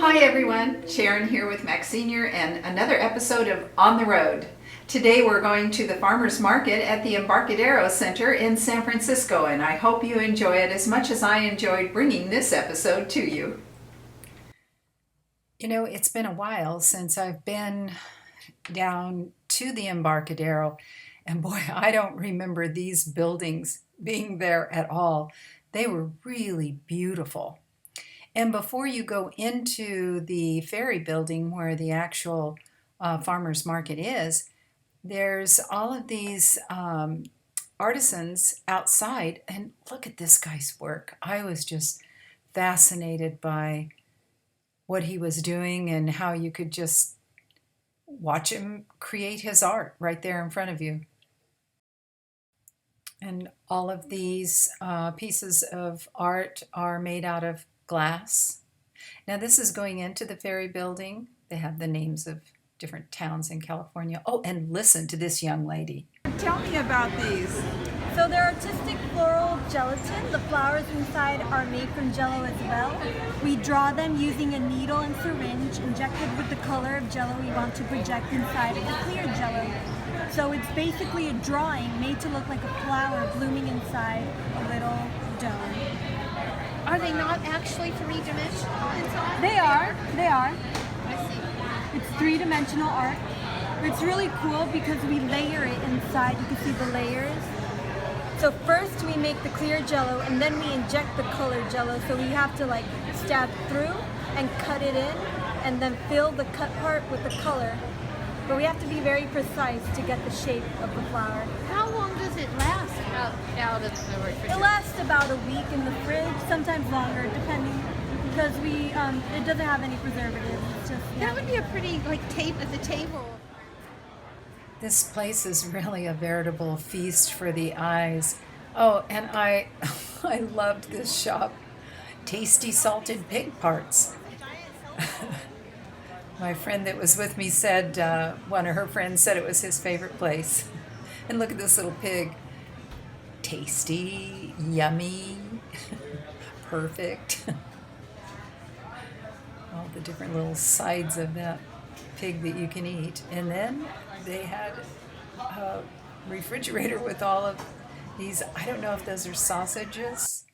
Hi everyone, Sharon here with Max Senior and another episode of On the Road. Today we're going to the farmers market at the Embarcadero Center in San Francisco, and I hope you enjoy it as much as I enjoyed bringing this episode to you. You know, it's been a while since I've been down to the Embarcadero, and boy, I don't remember these buildings being there at all. They were really beautiful. And before you go into the ferry building where the actual farmers market is, there's all of these artisans outside. And look at this guy's work. I was just fascinated by what he was doing and how you could just watch him create his art right there in front of you. And all of these pieces of art are made out of glass. Now this is going into the ferry building. They have the names of different towns in California. Oh, and listen to this young lady. Tell me about these. So they're artistic floral gelatin. The flowers inside are made from Jello as well. We draw them using a needle and syringe injected with the color of Jello we want to project inside of the clear Jello. So it's basically a drawing made to look like a flower blooming inside a little dome. Are they not actually three-dimensional inside? They are. I see. It's three-dimensional art. It's really cool because we layer it inside. You can see the layers. So first we make the clear Jello and then we inject the colored Jello. So we have to like stab through and cut it in and then fill the cut part with the color. But we have to be very precise to get the shape of the flower. How long does it last out of the refrigerator? It lasts about a week in the fridge, sometimes longer, depending, because it doesn't have any preservatives. It's just That would be a pretty tape at the table. This place is really a veritable feast for the eyes. Oh, and I loved this shop. Tasty salted pig parts. My friend that was with me said, one of her friends said it was his favorite place. And look at this little pig. Tasty, yummy, perfect. All the different little sides of that pig that you can eat. And then they had a refrigerator with all of these, I don't know if those are sausages.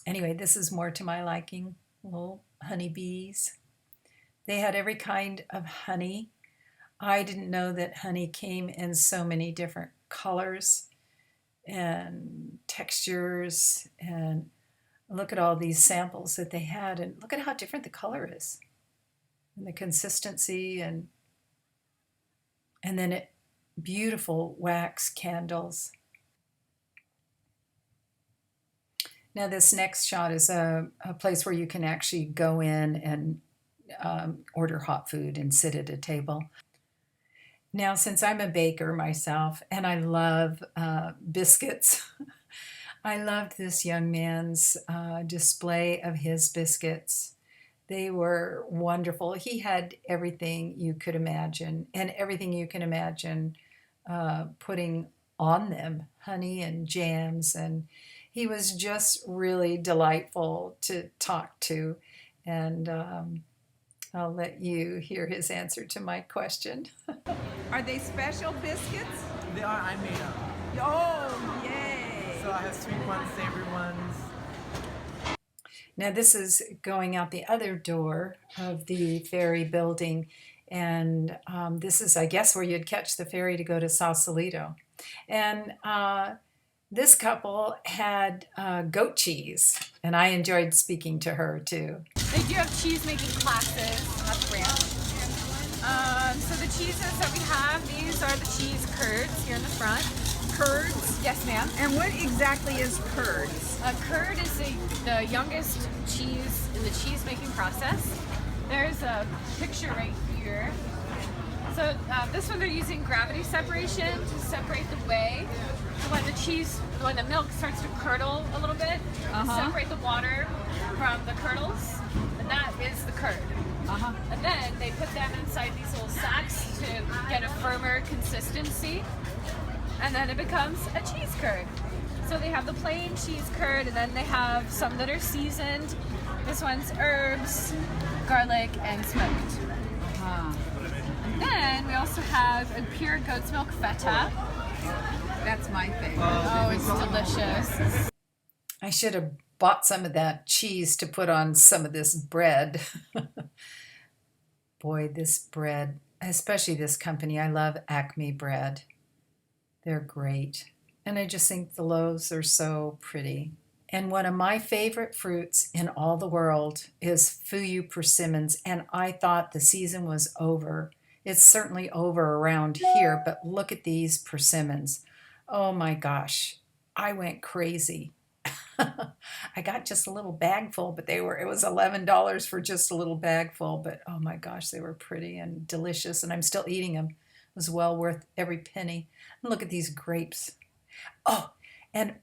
Anyway, this is more to my liking, little honeybees. They had every kind of honey. I didn't know that honey came in so many different colors and textures. And look at all these samples that they had. And look at how different the color is. And the consistency. And then beautiful wax candles. Now this next shot is a place where you can actually go in and order hot food and sit at a table. Now, since I'm a baker myself and I love biscuits, I loved this young man's display of his biscuits. They were wonderful. He had everything you could imagine, and everything you can imagine putting on them, honey and jams, and he was just really delightful to talk to. And I'll let you hear his answer to my question. Are they special biscuits? They are, I made them. Oh, yay! So I have sweet ones, savory ones. Now this is going out the other door of the ferry building, and this is, I guess, where you'd catch the ferry to go to Sausalito. And this couple had goat cheese, and I enjoyed speaking to her too. They do have cheese making classes at the ranch. So the cheeses that we have, these are the cheese curds here in the front. Curds? Yes, ma'am. And what exactly is curds? Curd is the youngest cheese in the cheese making process. There's a picture right here. So this one they're using gravity separation to separate the whey. So when the milk starts to curdle a little bit, separate the water from the curdles, and that is the curd. And then they put them inside these little sacks to get a firmer consistency, and then it becomes a cheese curd. So they have the plain cheese curd, and then they have some that are seasoned. This one's herbs, garlic, and smoked. And then we also have a pure goat's milk feta. That's my favorite. Oh, it's delicious. I should have bought some of that cheese to put on some of this bread. Boy, this bread, especially this company, I love Acme bread. They're great. And I just think the loaves are so pretty. And one of my favorite fruits in all the world is Fuyu persimmons. And I thought the season was over. It's certainly over around here, but look at these persimmons. Oh my gosh, I went crazy. I got just a little bag full, but it was $11 for just a little bag full. But oh my gosh, they were pretty and delicious, and I'm still eating them. It was well worth every penny. And look at these grapes. Oh, and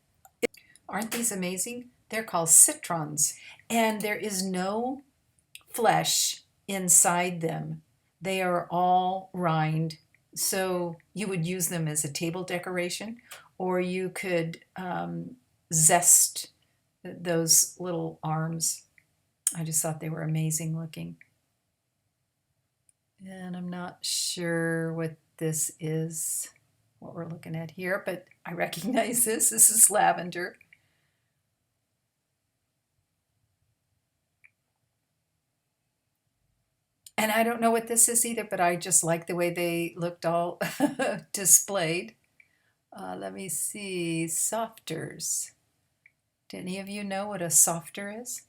aren't these amazing? They're called citrons, and there is no flesh inside them. They are all rind, so you would use them as a table decoration, or you could zest those little arms. I just thought they were amazing looking. And I'm not sure what this is, what we're looking at here, but I recognize this. This is lavender. And I don't know what this is either, but I just like the way they looked all displayed. Let me see, softers. Do any of you know what a softer is?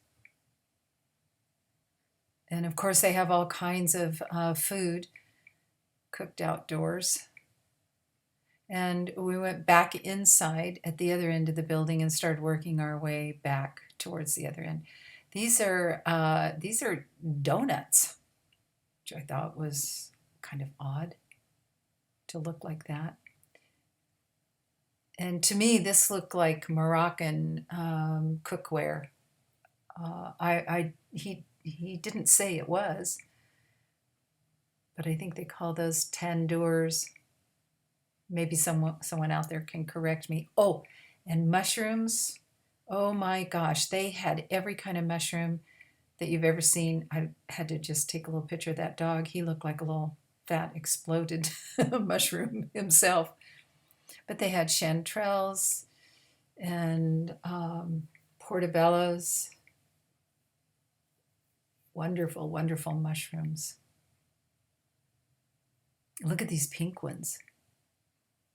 And of course they have all kinds of food cooked outdoors. And we went back inside at the other end of the building and started working our way back towards the other end. These are donuts, which I thought was kind of odd to look like that. And to me, this looked like Moroccan cookware. He didn't say it was, but I think they call those tandoors. Maybe someone out there can correct me. Oh, and mushrooms. Oh my gosh, they had every kind of mushroom that you've ever seen. I had to just take a little picture of that dog. He looked like a little fat exploded mushroom himself. But they had chanterelles and portobellos. Wonderful, wonderful mushrooms. Look at these pink ones.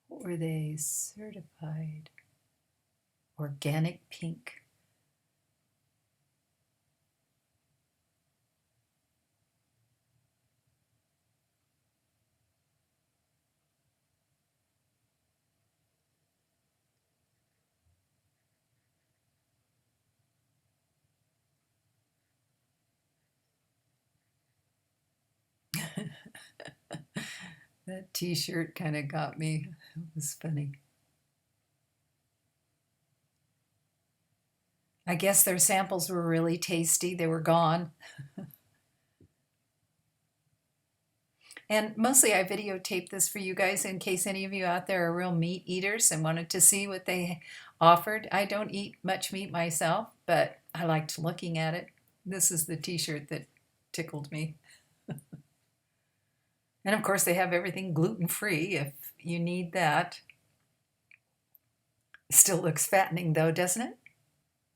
What were they? Certified organic pink. That t-shirt kind of got me. It was funny. I guess their samples were really tasty. They were gone. And mostly I videotaped this for you guys in case any of you out there are real meat eaters and wanted to see what they offered. I don't eat much meat myself, but I liked looking at it. This is the t-shirt that tickled me. And of course, they have everything gluten-free if you need that. Still looks fattening though, doesn't it?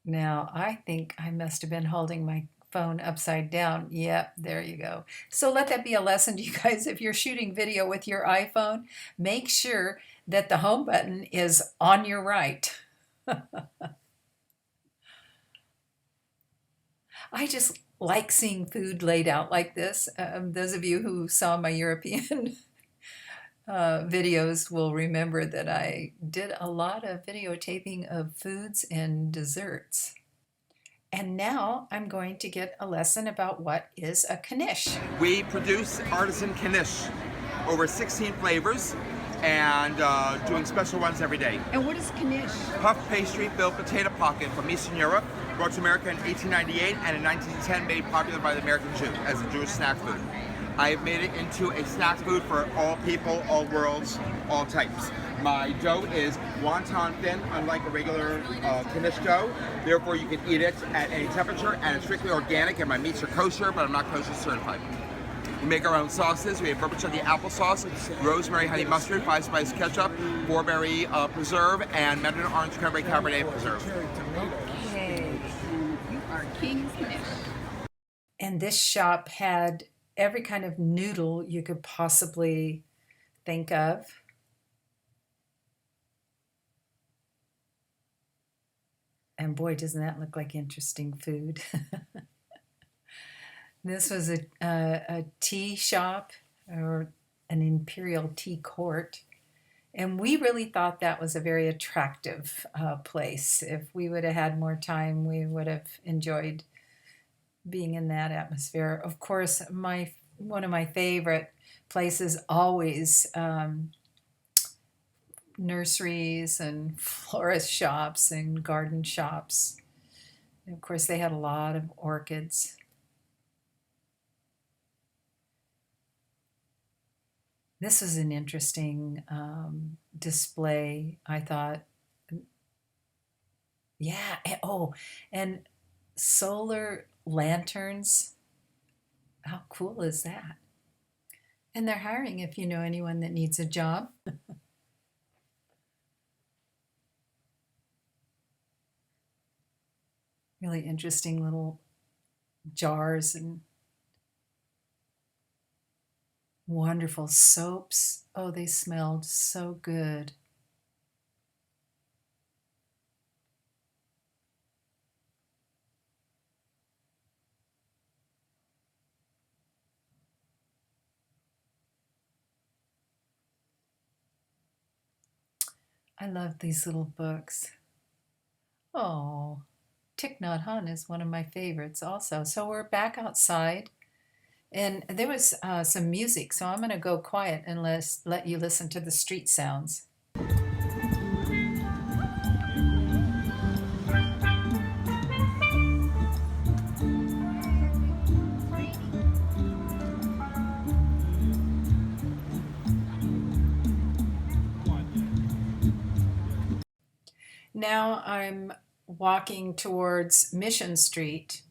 Now, I think I must have been holding my phone upside down. Yep, there you go. So let that be a lesson to you guys. If you're shooting video with your iPhone, make sure that the home button is on your right. I just like seeing food laid out like this. Those of you who saw my European videos will remember that I did a lot of videotaping of foods and desserts. And now I'm going to get a lesson about what is a Knish. We produce artisan Knish, over 16 flavors, and doing special ones every day. And what is Knish? Puff pastry filled potato pocket from Eastern Europe, brought to America in 1898 and in 1910 made popular by the American Jew as a Jewish snack food. I've made it into a snack food for all people, all worlds, all types. My dough is wonton thin, unlike a regular Knish dough. Therefore, you can eat it at any temperature, and it's strictly organic, and my meats are kosher, but I'm not kosher certified. We make our own sauces. We have Vermicelli applesauce, rosemary honey mustard, 5-spice ketchup, 4-berry preserve, and mandarin orange cranberry cabernet preserve. Okay. You are King's Knish. And this shop had every kind of noodle you could possibly think of. And boy, doesn't that look like interesting food. This was a tea shop, or an imperial tea court. And we really thought that was a very attractive place. If we would have had more time, we would have enjoyed being in that atmosphere. Of course, one of my favorite places always nurseries and florist shops and garden shops. And of course, they had a lot of orchids. This is an interesting display, I thought. Yeah. Oh, and solar lanterns. How cool is that? And they're hiring if you know anyone that needs a job. Really interesting little jars and wonderful soaps. Oh, they smelled so good. I love these little books. Oh, Thich Nhat Hanh is one of my favorites also. So we're back outside, and there was some music, so I'm going to go quiet and let you listen to the street sounds. Now I'm walking towards Mission Street,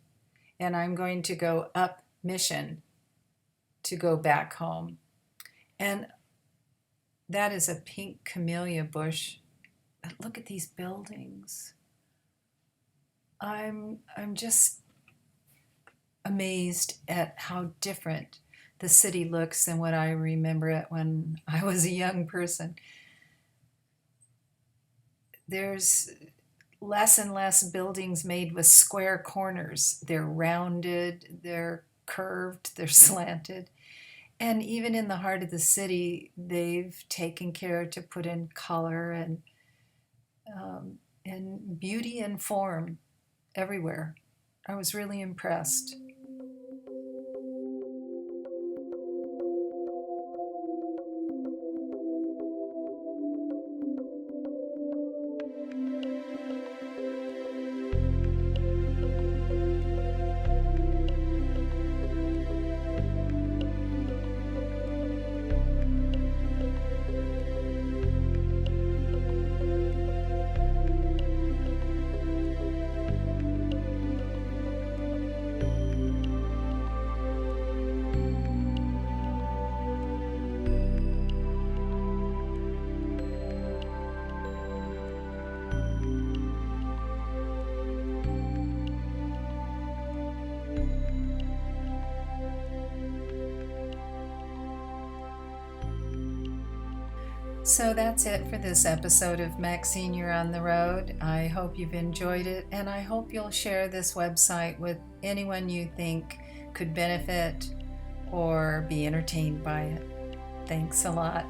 and I'm going to go up Mission to go back home. And that is a pink camellia bush. But look at these buildings. I'm just amazed at how different the city looks than what I remember it when I was a young person. There's less and less buildings made with square corners. They're rounded, they're curved, they're slanted. And even in the heart of the city, they've taken care to put in color and beauty and form everywhere. I was really impressed. So that's it for this episode of Maxine, You're on the Road. I hope you've enjoyed it, and I hope you'll share this website with anyone you think could benefit or be entertained by it. Thanks a lot.